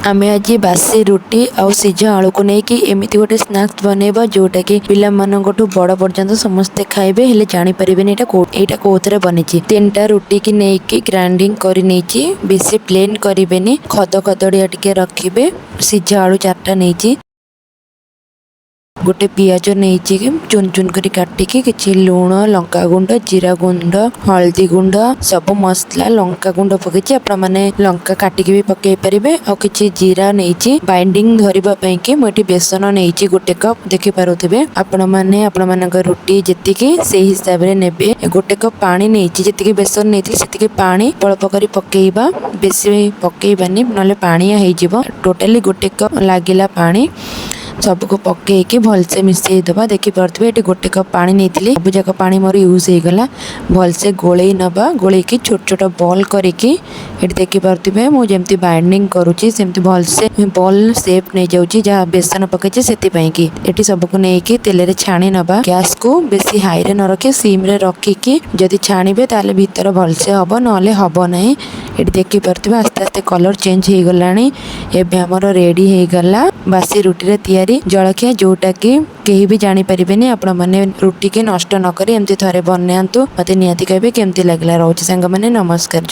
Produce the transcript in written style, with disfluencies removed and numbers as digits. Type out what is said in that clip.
आमे आज बासी रुटी आउ सिझा आलू को लेकिन एमती गोटे स्नाक्स बनैबा जोटा कि पिला मानकठु बड़ पर्यंत समस्ते खाइबे हेले जानि परिबेनी एटा कोथरे बनिछि। 3टा रुटी की नेकी ग्राइंडिंग करि नेछि, बेसी प्लेन करिबेनी, खद खदड़िया टिके रखिबे। सिझा आलू 4टा नेछि, गोटे पियाज नहीं चुन चुन कर काटिकी किसी लुण लंका गुंड जीरा गुंड हल्दी गुंड सब मसला लंका गुंड पकई आपण मैंने लंका काटिकी भी पकई पारे और किसी जीरा नहीं बाइंडिंग धरवाई कि मुझे बेसन नहीं गोटे कप देखी पारे आपण मैंने आपण मान रुटी जी से हिसाब से ने गोटे कप पानी नहीं जी बेसन नहीं से पानी अल्प कर पकईबा बेसी पकईबानी ना पानिया हो टोटाली गोटे कप लगिला पानी सबको पकईकी भलसे मिसई दबा। देखी पारे ये गोटे कप पानी नहीं सब जाक पानी मोर यूज हो गला भलसे गोलई नबा गोलैकी छोट छोट बॉल करिकी ये देखी पारे मुझे बाइंडिंग करुच्ची सेमती भलसे बॉल शेप नहीं जाऊँगी जहाँ बेसन पकई से ये सबको नहीं तेल रे छाणी नबा। गैस को बेसी हाई रे न रखी सिम रे रखिकी जदि छाणीबे ताले भीतर भलसे हब नले हब नहीं। ये देखी पारे आस्ते आस्ते कलर चेंज हो गलानी एबे हमर रेडी हो गला बासी रुटी रे तैयारी जलखिया जोटा कि केही भी जानी परिबेनी। आपण माने रुटी के नष्ट न करी एमती थरे बनांतु मते नियाती कहबे केमती लागला। रोच संग माने नमस्कार।